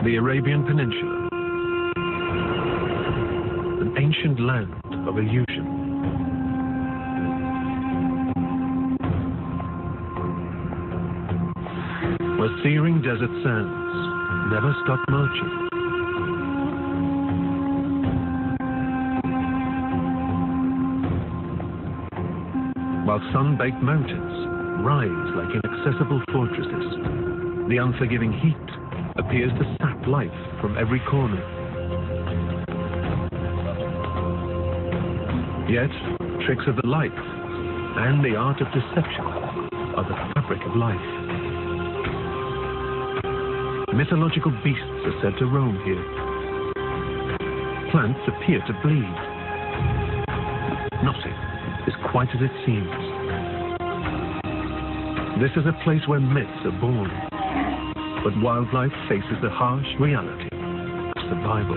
The Arabian Peninsula, an ancient land of illusion. Where searing desert sands never stop marching. While sun-baked mountains rise like inaccessible fortresses, the unforgiving heat appears to sap life from every corner. Yet, tricks of the light and the art of deception are the fabric of life. Mythological beasts are said to roam here. Plants appear to bleed. Nothing is quite as it seems. This is a place where myths are born, but wildlife faces the harsh reality of survival.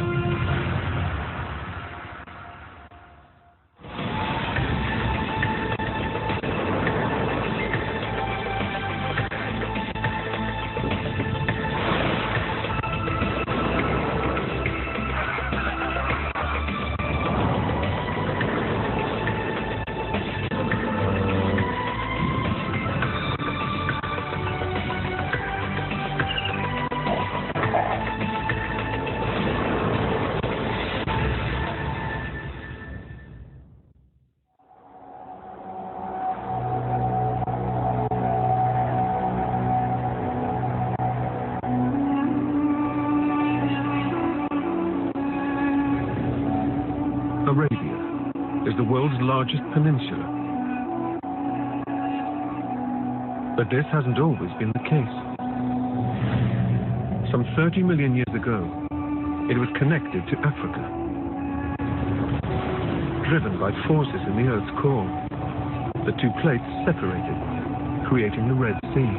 Arabia is the world's largest peninsula. But this hasn't always been the case. Some 30 million years ago, it was connected to Africa. Driven by forces in the Earth's core, the two plates separated, creating the Red Sea.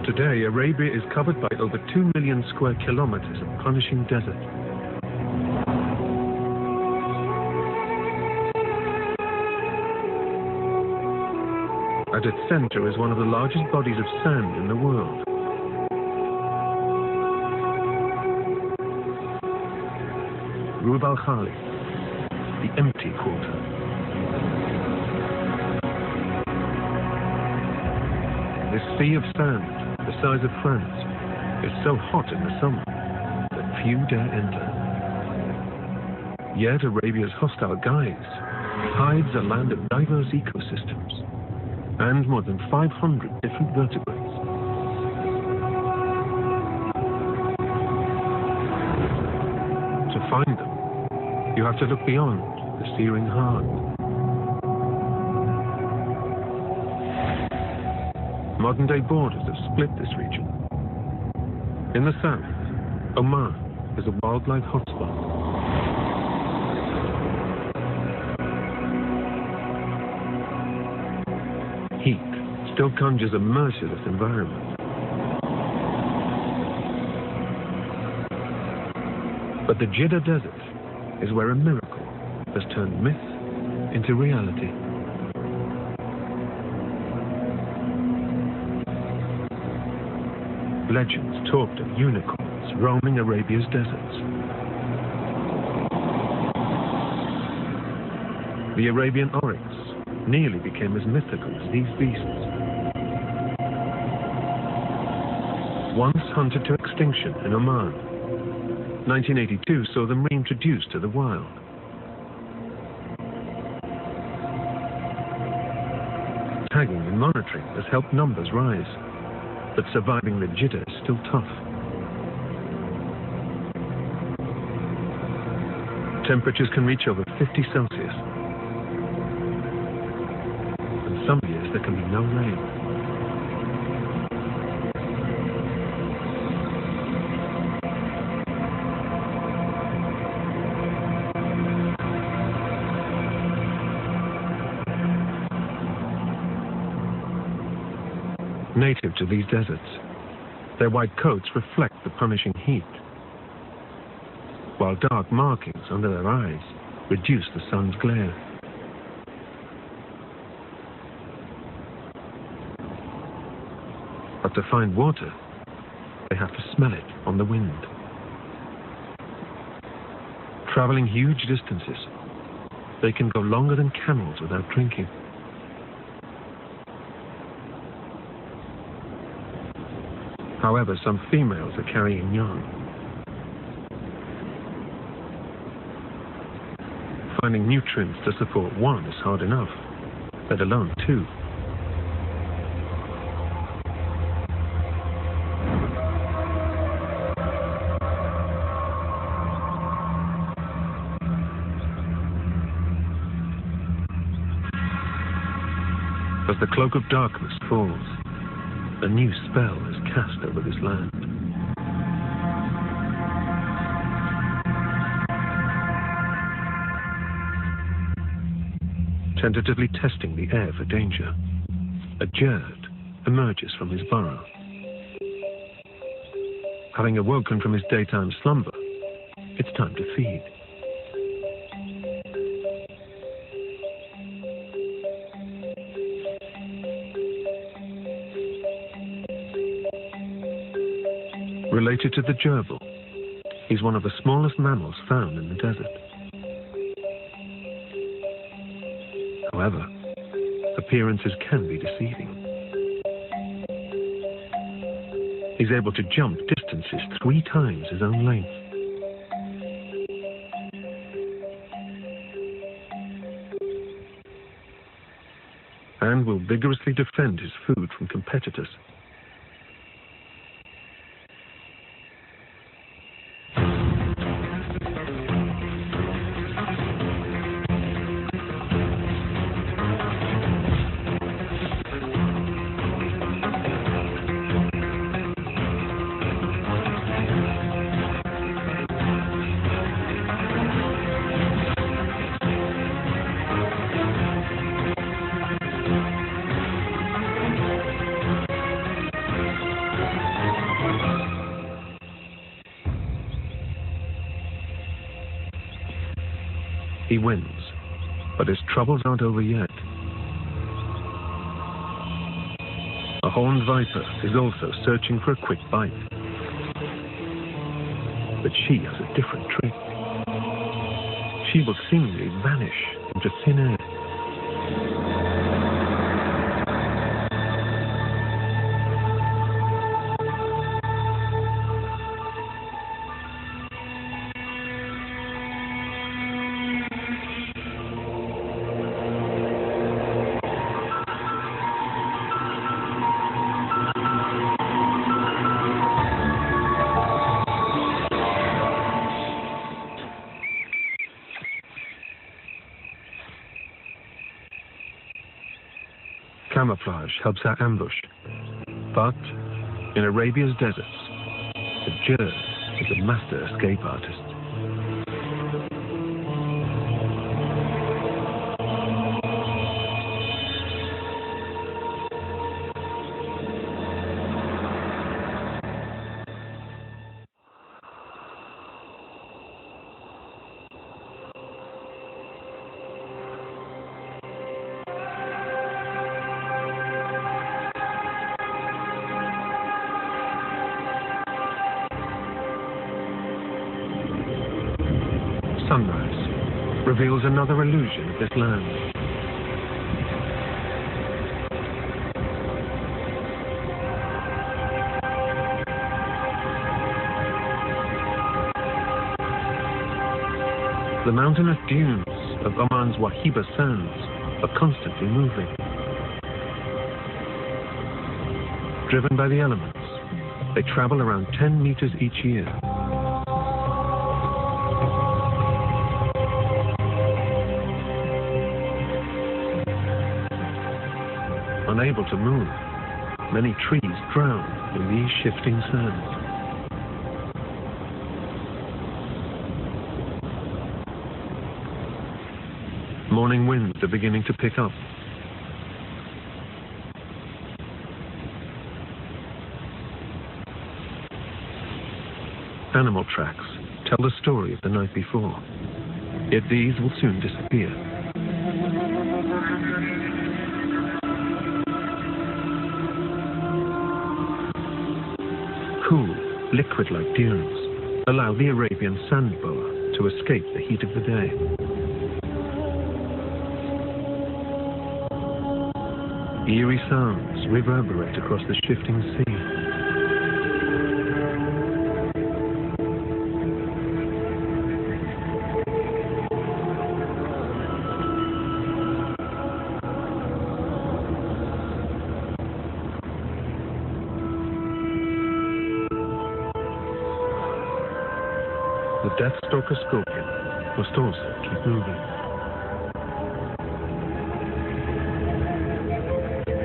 Today, Arabia is covered by over 2 million square kilometers of punishing desert. At its center is one of the largest bodies of sand in the world. Rub al-Khali, the empty quarter. This sea of sand, the size of France, is so hot in the summer that few dare enter. Yet Arabia's hostile guise hides a land of diverse ecosystems and more than 500 different vertebrates. To find them, you have to look beyond the searing heart. Modern-day borders have split this region. In the south, Oman is a wildlife hotspot. Heat still conjures a merciless environment. But the Jeddah Desert is where a miracle has turned myth into reality. Legends talked of unicorns roaming Arabia's deserts. The Arabian oryx nearly became as mythical as these beasts. Once hunted to extinction in Oman, 1982 saw them reintroduced to the wild. Tagging and monitoring has helped numbers rise. But surviving the Jeddah is still tough. Temperatures can reach over 50 Celsius. And some years there can be no rain. Native to these deserts, their white coats reflect the punishing heat, while dark markings under their eyes reduce the sun's glare. But to find water, they have to smell it on the wind. Traveling huge distances, they can go longer than camels without drinking. However, some females are carrying young. Finding nutrients to support one is hard enough, let alone two. As the cloak of darkness falls, a new spell is cast over this land. Tentatively testing the air for danger, a Jerd emerges from his burrow. Having awoken from his daytime slumber, it's time to feed. Related to the gerbil, he's one of the smallest mammals found in the desert. However, appearances can be deceiving. He's able to jump distances 3 times his own length. And will vigorously defend his food from competitors. He wins, but his troubles aren't over yet. A horned viper is also searching for a quick bite. But she has a different trick. She will seemingly vanish into thin air. Camouflage helps her ambush, but in Arabia's deserts, the Jerd is a master escape artist. Sunrise reveals another illusion of this land. The mountainous dunes of Oman's Wahiba Sands are constantly moving. Driven by the elements, they travel around 10 meters each year. Unable to move, many trees drown in these shifting sands. Morning winds are beginning to pick up. Animal tracks tell the story of the night before, yet these will soon disappear. liquid-like dunes allow the Arabian sand boa to escape the heat of the day. Eerie sounds reverberate across the shifting sea. The deathstalker scorpion must also keep moving.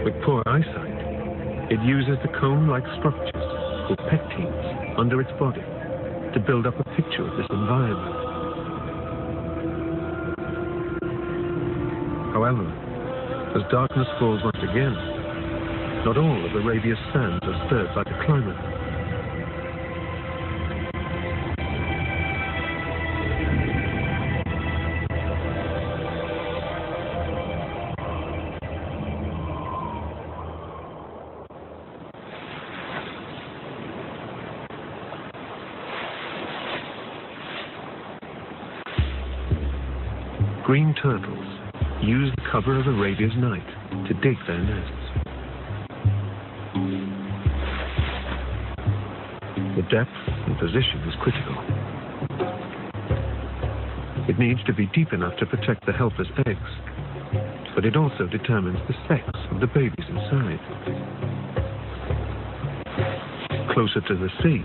With poor eyesight, it uses the cone-like structures called pectines under its body to build up a picture of this environment. However, as darkness falls once again, not all of Arabia's sands are stirred by the climate. Green turtles use the cover of Arabia's night to dig their nests. The depth and position is critical. It needs to be deep enough to protect the helpless eggs, but it also determines the sex of the babies inside. Closer to the sea,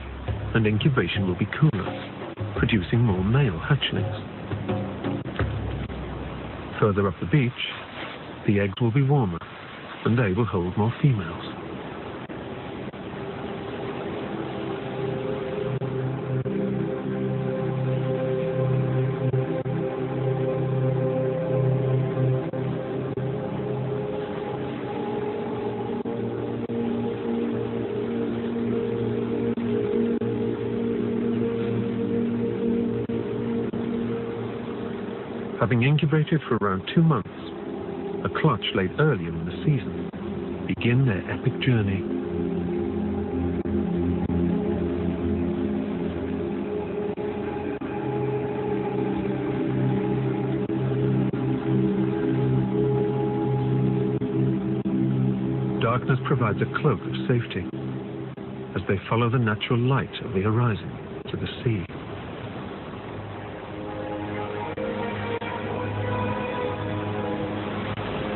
and incubation will be cooler, producing more male hatchlings. Further up the beach, the eggs will be warmer, and they will hold more females. Having incubated for around 2 months, a clutch laid earlier in the season begin their epic journey. Darkness provides a cloak of safety as they follow the natural light of the horizon to the sea.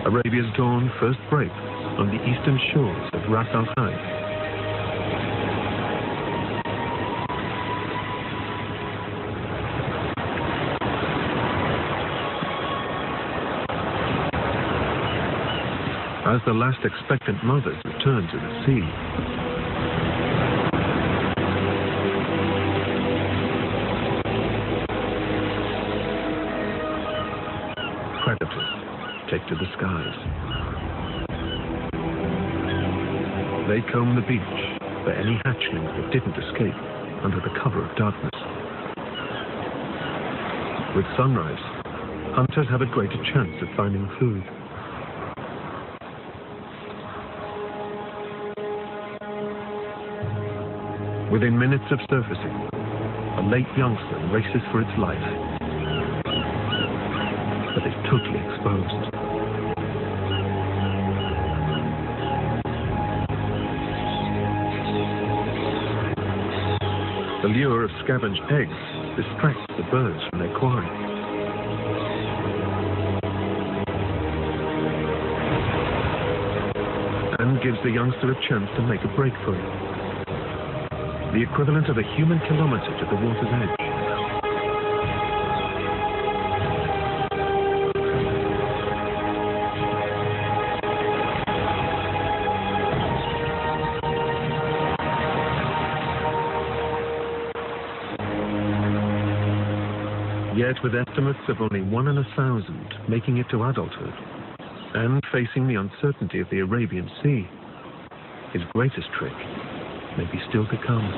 Arabia's dawn first breaks on the eastern shores of Ras Al Khaimah. As the last expectant mothers return to the sea, predators take to the skies. They comb the beach for any hatchlings that didn't escape under the cover of darkness. With sunrise, hunters have a greater chance of finding food. Within minutes of surfacing, a late youngster races for its life, but is totally exposed. The lure of scavenged eggs distracts the birds from their quarry. And gives the youngster a chance to make a break for it. The equivalent of a human kilometer to the water's edge. Yet with estimates of only 1 in 1,000 making it to adulthood, and facing the uncertainty of the Arabian Sea, his greatest trick may be still to come.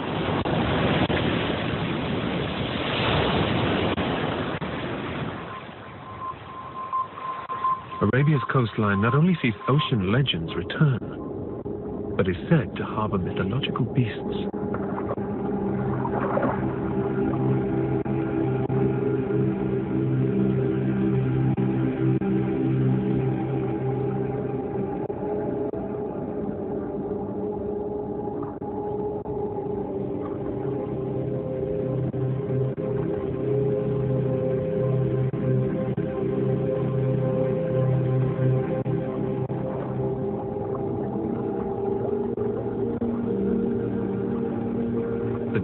Arabia's coastline not only sees ocean legends return, but is said to harbor mythological beasts.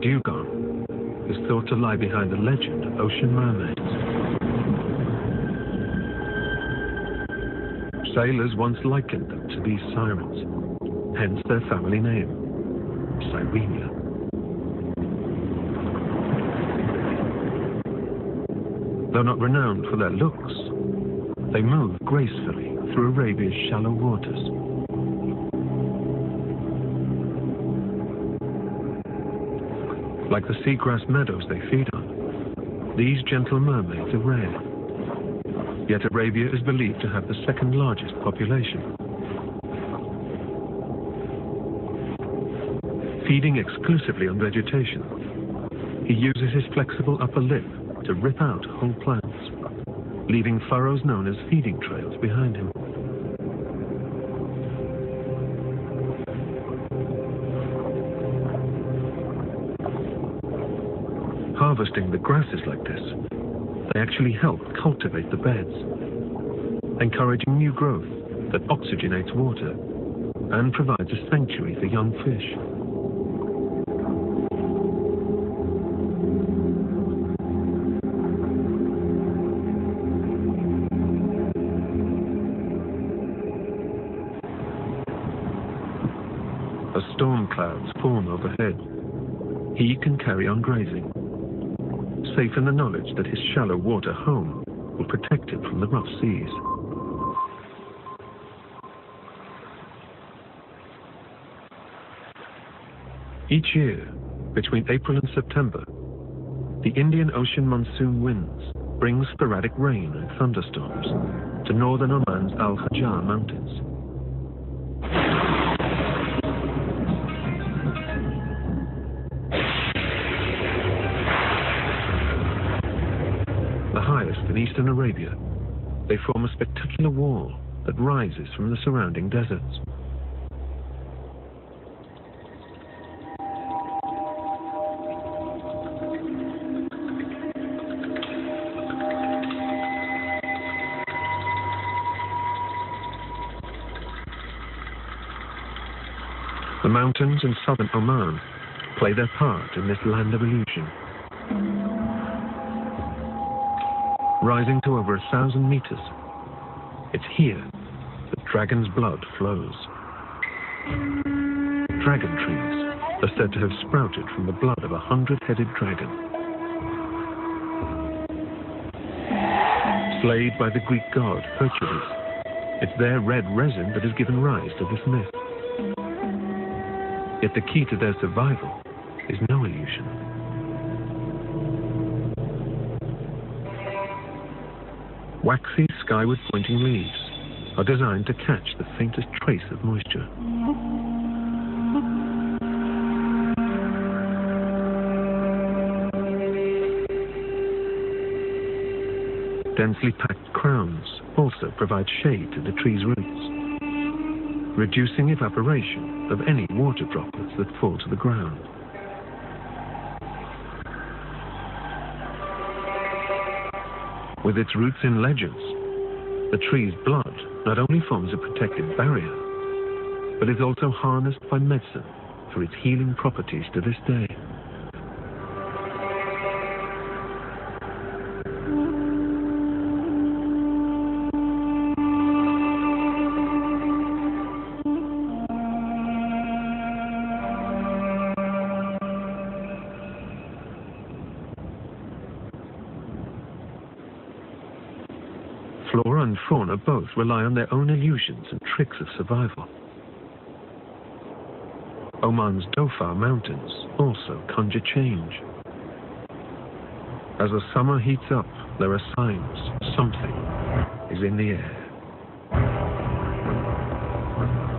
dugong is thought to lie behind the legend of ocean mermaids. Sailors once likened them to these sirens, hence their family name, Sirenia. Though not renowned for their looks, they move gracefully through Arabia's shallow waters. Like the seagrass meadows they feed on, these gentle mermaids are rare. Yet Arabia is believed to have the second largest population. Feeding exclusively on vegetation, he uses his flexible upper lip to rip out whole plants, leaving furrows known as feeding trails behind him. Harvesting the grasses like this, they actually help cultivate the beds, encouraging new growth that oxygenates water and provides a sanctuary for young fish. As storm clouds form overhead, he can carry on grazing, safe in the knowledge that his shallow water home will protect him from the rough seas. Each year, between April and September, the Indian Ocean monsoon winds bring sporadic rain and thunderstorms to northern Oman's Al-Hajar mountains. In eastern Arabia, they form a spectacular wall that rises from the surrounding deserts. The mountains in southern Oman play their part in this land of illusion. Rising to over 1,000 meters, it's here that dragon's blood flows. Dragon trees are said to have sprouted from the blood of a 100-headed dragon. Slayed by the Greek god Hercules, it's their red resin that has given rise to this myth. Yet the key to their survival is no illusion. Waxy, skyward pointing leaves are designed to catch the faintest trace of moisture. Densely packed crowns also provide shade to the tree's roots, reducing evaporation of any water droplets that fall to the ground. With its roots in ledges, the tree's blood not only forms a protective barrier, but is also harnessed by medicine for its healing properties to this day. Flora and fauna both rely on their own illusions and tricks of survival. Oman's Dhofar Mountains also conjure change. As the summer heats up, there are signs something is in the air.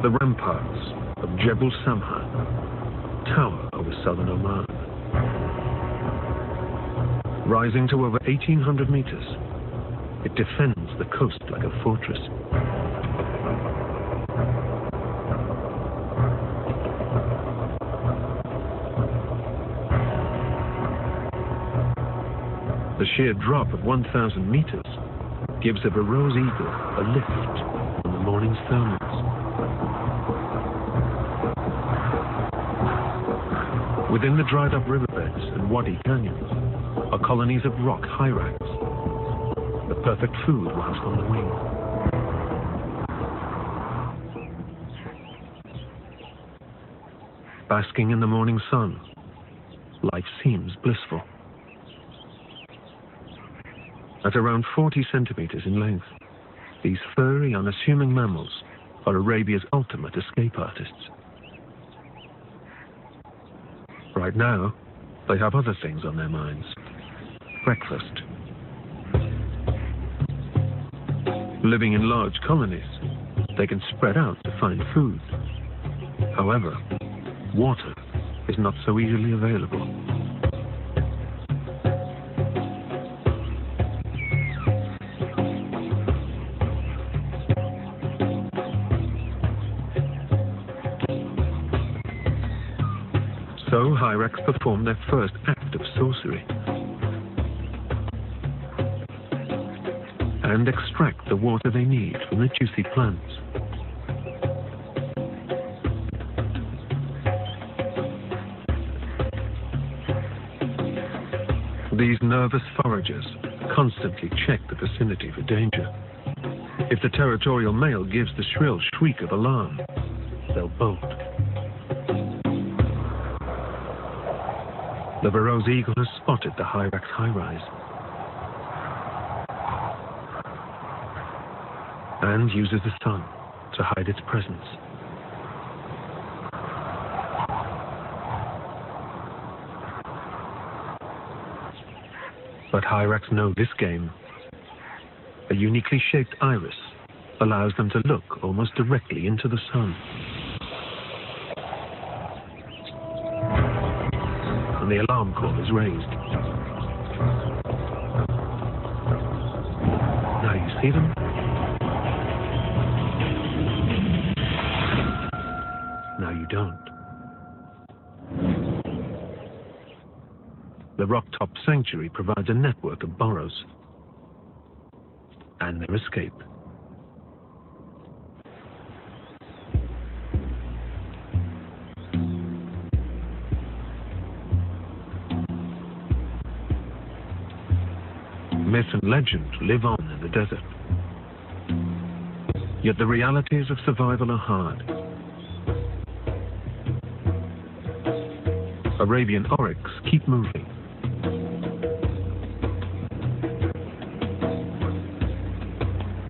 The ramparts of Jebel Samhan tower over southern Oman. Rising to over 1,800 meters, it defends the coast like a fortress. The sheer drop of 1,000 meters gives a Rose Eagle a lift on the morning's thermals. Within the dried-up riverbed, Wadi canyons are colonies of rock hyrax, the perfect food whilst on the wing. Basking in the morning sun, life seems blissful. At around 40 centimeters in length, these furry, unassuming mammals are Arabia's ultimate escape artists. Right now, they have other things on their minds. Breakfast. Living in large colonies, they can spread out to find food. However, water is not so easily available. So hyrax perform their first act of sorcery and extract the water they need from the juicy plants. These nervous foragers constantly check the vicinity for danger. If the territorial male gives the shrill shriek of alarm, they'll bolt. The Barrow's eagle has spotted the hyrax high-rise and uses the sun to hide its presence. But hyrax know this game. A uniquely shaped iris allows them to look almost directly into the sun. And the alarm call is raised. Now you see them? Now you don't. The rock-top sanctuary provides a network of burrows and their escape. Myth and legend live on in the desert. Yet the realities of survival are hard. Arabian oryx keep moving.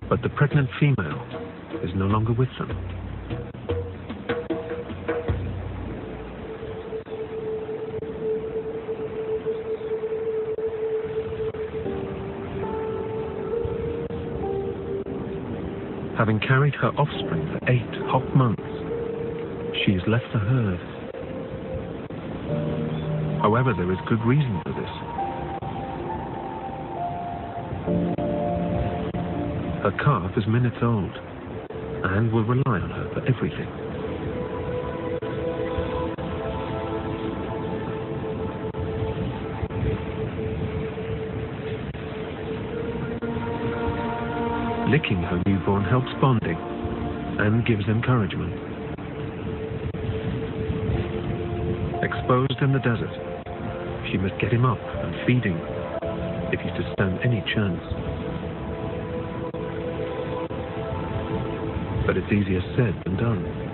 But the pregnant female is no longer with them. Having carried her offspring for 8 hot months, she has left the herd. However, there is good reason for this. Her calf is minutes old and will rely on her for everything. Licking her newborn helps bonding and gives encouragement. Exposed in the desert, she must get him up and feed him if he's to stand any chance. But it's easier said than done.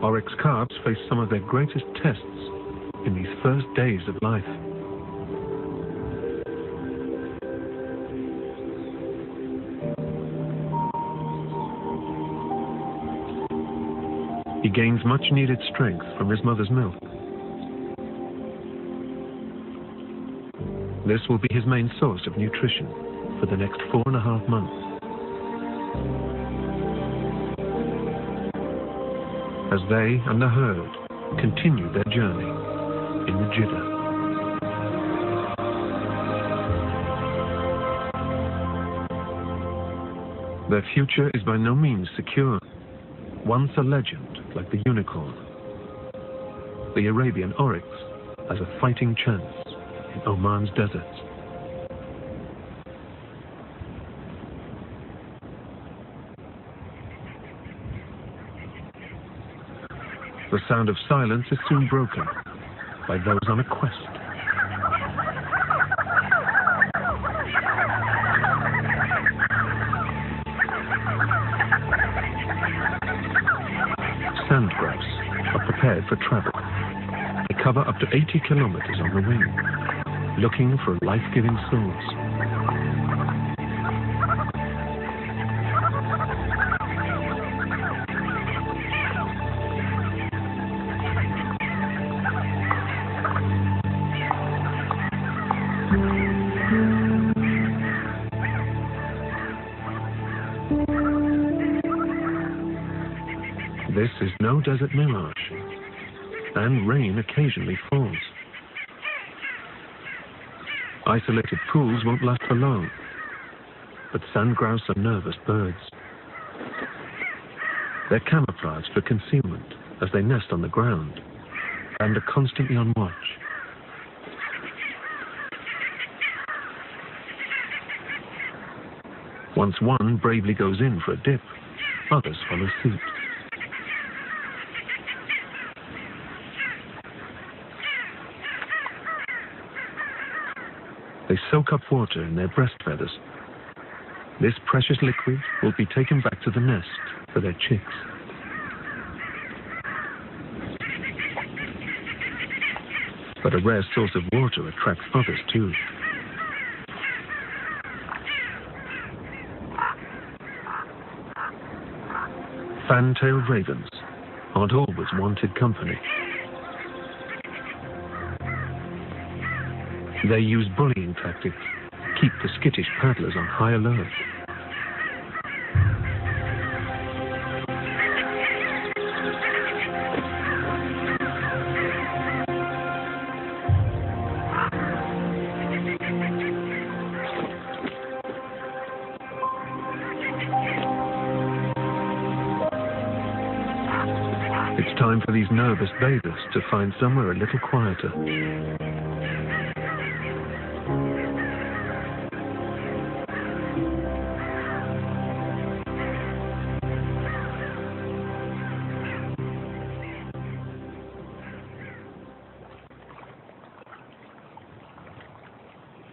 Oryx calves face some of their greatest tests in these first days of life. He gains much needed strength from his mother's milk. This will be his main source of nutrition for the next 4.5 months. As they and the herd continue their journey in the Jiddah. Their future is by no means secure. Once a legend like the unicorn, the Arabian oryx has a fighting chance in Oman's deserts. The sound of silence is soon broken by those on a quest. Sand grouse are prepared for travel. They cover up to 80 kilometers on the wing, looking for a life-giving source. This is no desert mirage, and rain occasionally falls. Isolated pools won't last for long, but sand grouse are nervous birds. They're camouflaged for concealment as they nest on the ground and are constantly on watch. Once one bravely goes in for a dip, others follow suit. They soak up water in their breast feathers. This precious liquid will be taken back to the nest for their chicks. But a rare source of water attracts others too. Fan-tailed ravens aren't always wanted company. They use bullying tactics to keep the skittish paddlers on high alert. It's time for these nervous bathers to find somewhere a little quieter.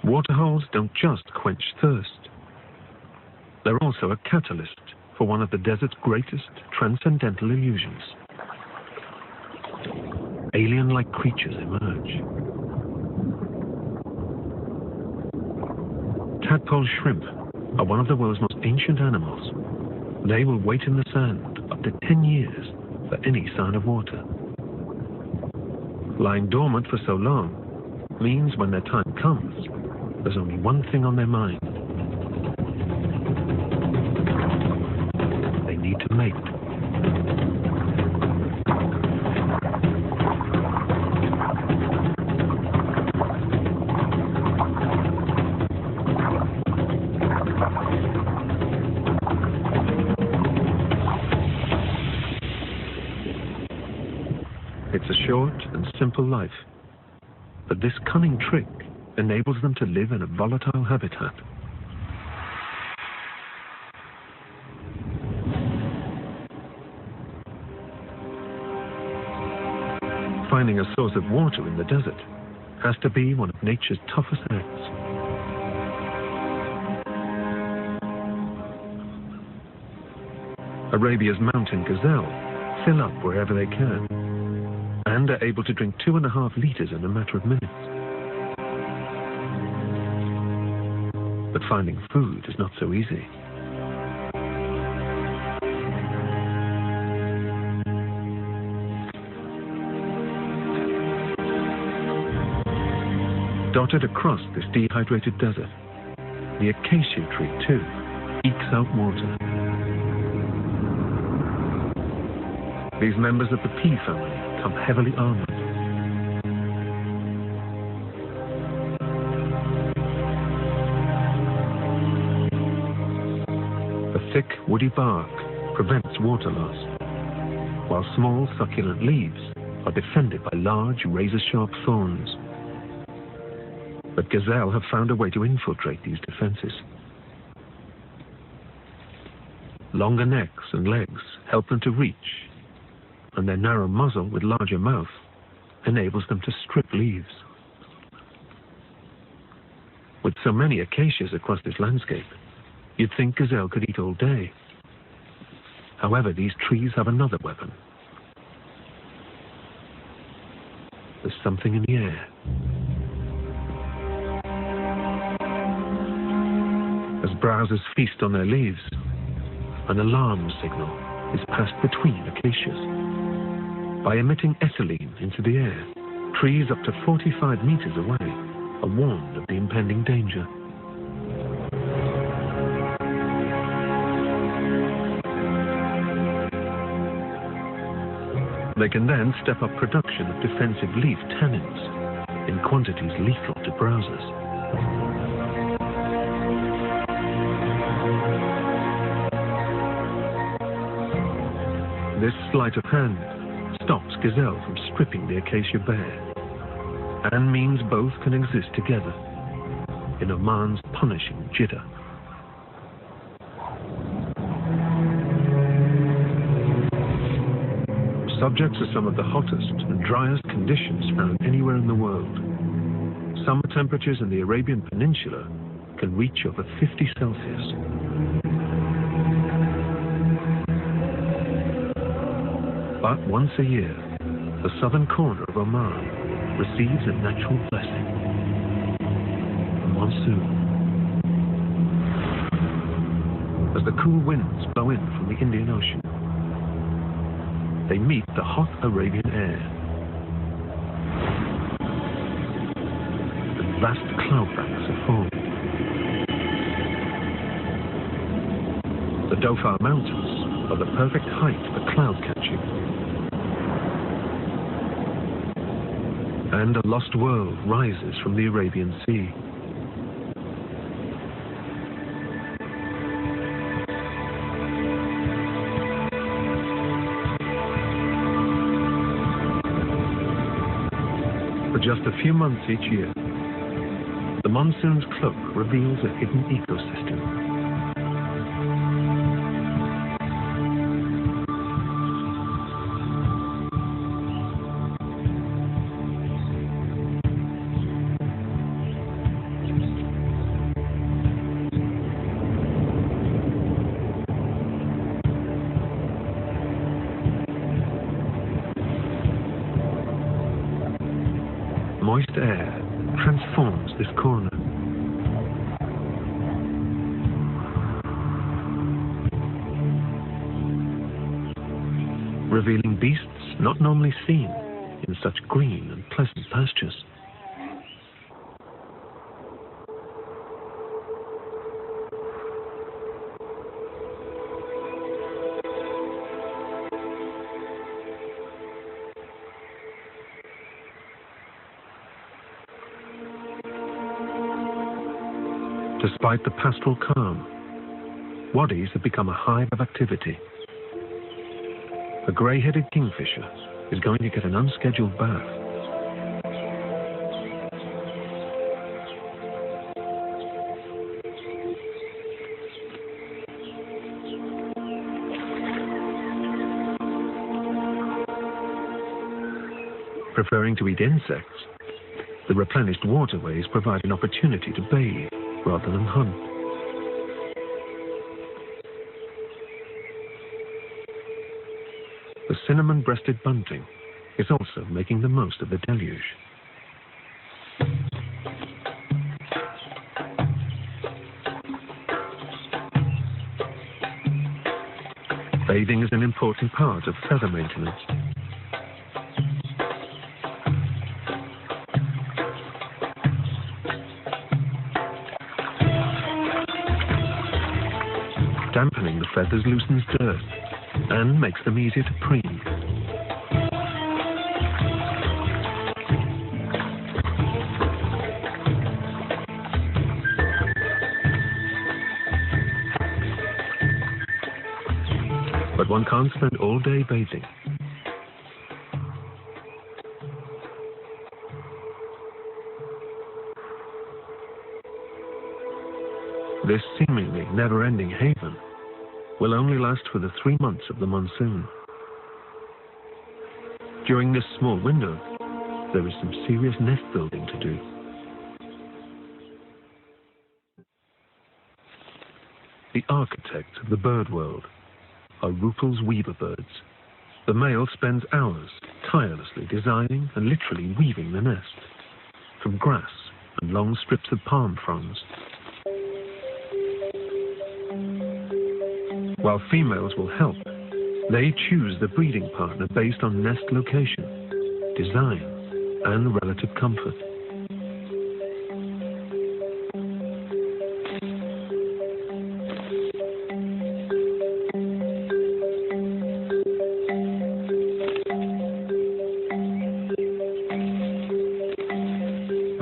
Waterholes don't just quench thirst. They're also a catalyst for one of the desert's greatest transcendental illusions. Alien-like creatures emerge. Tadpole shrimp are one of the world's most ancient animals. They will wait in the sand up to 10 years for any sign of water. Lying dormant for so long means when their time comes, there's only one thing on their mind. They need to mate. It's a short and simple life, but this cunning trick enables them to live in a volatile habitat. Finding a source of water in the desert has to be one of nature's toughest acts. Arabia's mountain gazelle fill up wherever they can, and are able to drink 2.5 liters in a matter of minutes. But finding food is not so easy. Dotted across this dehydrated desert, the acacia tree, too, ekes out water. These members of the pea family come heavily armored. The thick, woody bark prevents water loss, while small, succulent leaves are defended by large, razor-sharp thorns. But gazelle have found a way to infiltrate these defenses. Longer necks and legs help them to reach, and their narrow muzzle with larger mouth enables them to strip leaves. With so many acacias across this landscape, you'd think gazelle could eat all day. However, these trees have another weapon. There's something in the air. As browsers feast on their leaves, an alarm signal is passed between acacias. By emitting ethylene into the air, trees up to 45 meters away are warned of the impending danger. They can then step up production of defensive leaf tannins in quantities lethal to browsers. This sleight of hand stops gazelle from stripping the acacia bare, and means both can exist together in Oman's punishing jitter. Subjects are some of the hottest and driest conditions found anywhere in the world. Summer temperatures in the Arabian Peninsula can reach over 50 Celsius. But once a year, the southern corner of Oman receives a natural blessing, a monsoon. As the cool winds blow in from the Indian Ocean, they meet the hot Arabian air. And vast cloud banks are formed. The Dhofar Mountains are the perfect height for cloud catching. And a lost world rises from the Arabian Sea. For just a few months each year, the monsoon's cloak reveals a hidden ecosystem. Moist air transforms this corner. Revealing beasts not normally seen in such green and pleasant pastures. Despite the pastoral calm, wadis have become a hive of activity. A grey-headed kingfisher is going to get an unscheduled bath. Preferring to eat insects, the replenished waterways provide an opportunity to bathe rather than hunt. the cinnamon-breasted bunting is also making the most of the deluge. Bathing is an important part of feather maintenance. Dampening the feathers loosens dirt and makes them easier to preen. But one can't spend all day bathing. This seemingly never-ending haven will only last for the 3 months of the monsoon. During this small window, there is some serious nest building to do. The architects of the bird world are Rupel's weaver birds. The male spends hours tirelessly designing and literally weaving the nest from grass and long strips of palm fronds. While females will help, they choose the breeding partner based on nest location, design, and relative comfort.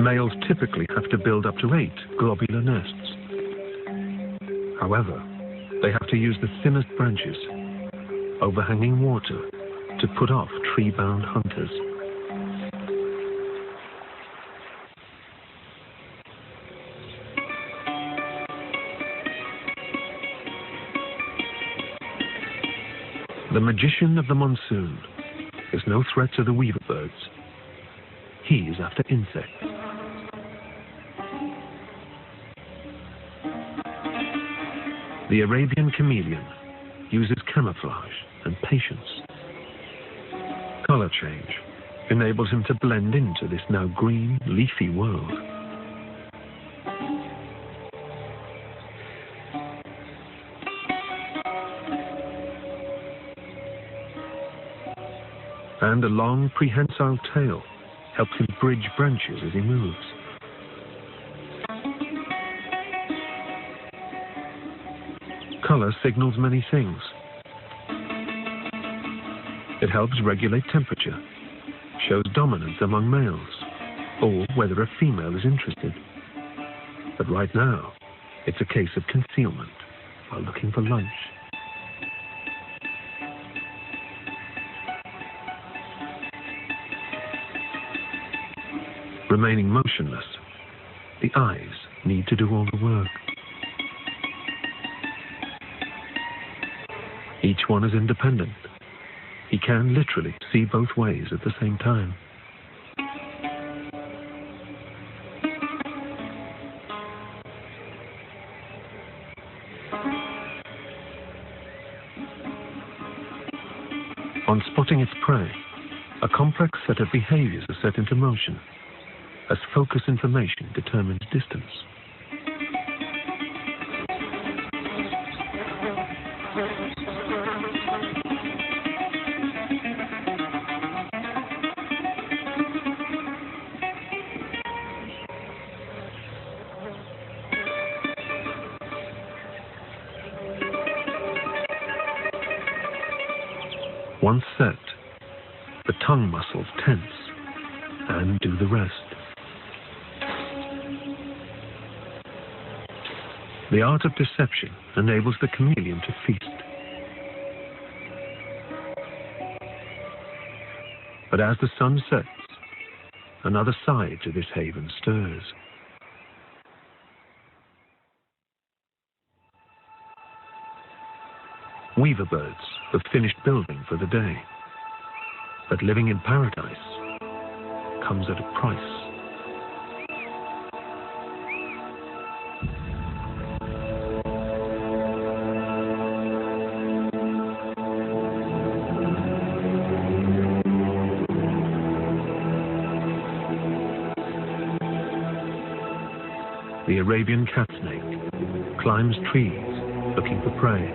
Males typically have to build up to 8 globular nests. However, they have to use the thinnest branches, overhanging water, to put off tree-bound hunters. The magician of the monsoon is no threat to the weaver birds. He is after insects. The Arabian chameleon uses camouflage and patience. Color change enables him to blend into this now green, leafy world. And a long, prehensile tail helps him bridge branches as he moves. Color signals many things. It helps regulate temperature, shows dominance among males, or whether a female is interested. But right now, it's a case of concealment while looking for lunch. Remaining motionless, the eyes need to do all the work. Each one is independent. He can literally see both ways at the same time. On spotting its prey, a complex set of behaviors are set into motion as focus information determines distance. Once set, the tongue muscles tense and do the rest. The art of deception enables the chameleon to feast. But as the sun sets, another side to this haven stirs. Weaver birds have finished building for the day, but living in paradise comes at a price. The Arabian cat snake climbs trees looking for prey.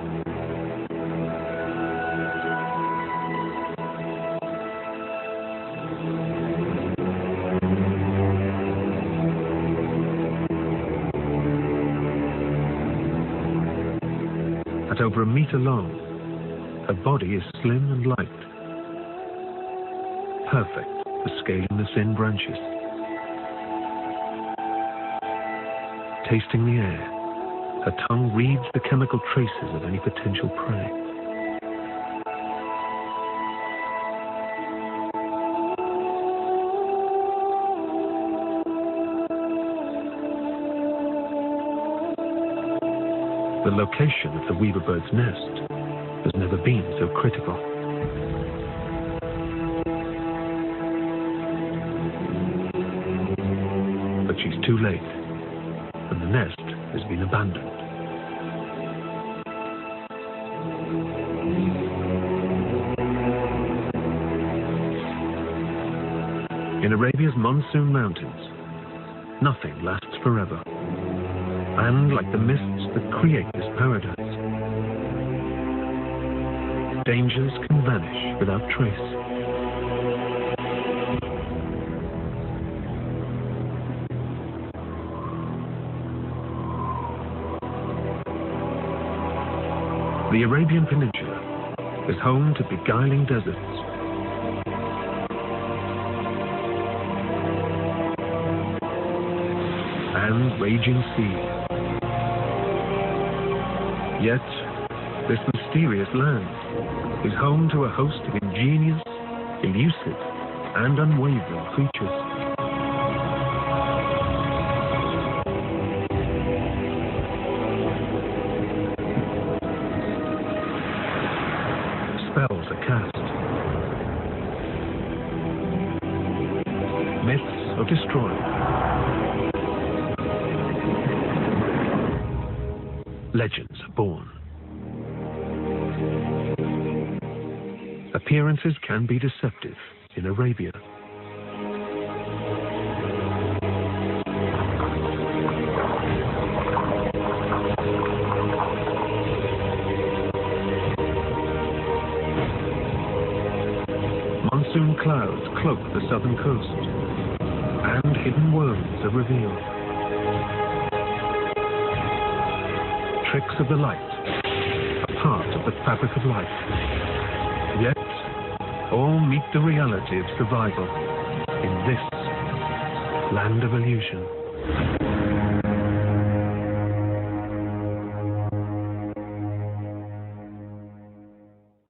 At over a meter long, her body is slim and light, perfect for scaling the thin branches. Tasting the air, her tongue reads the chemical traces of any potential prey. The location of the weaver bird's nest has never been so critical. But she's too late, and the nest has been abandoned. In Arabia's monsoon mountains, nothing lasts forever. And like the mists that create this paradise, dangers can vanish without trace. The Arabian Peninsula is home to beguiling deserts, and raging seas. Yet, this mysterious land is home to a host of ingenious, elusive, and unwavering creatures. Spells are cast. Myths are destroyed. Legends are born. Appearances can be deceptive in Arabia. Monsoon clouds cloak the southern coast, and hidden worlds are revealed. Tricks of the light are part of the fabric of life. Yet, all meet the reality of survival in this land of illusion.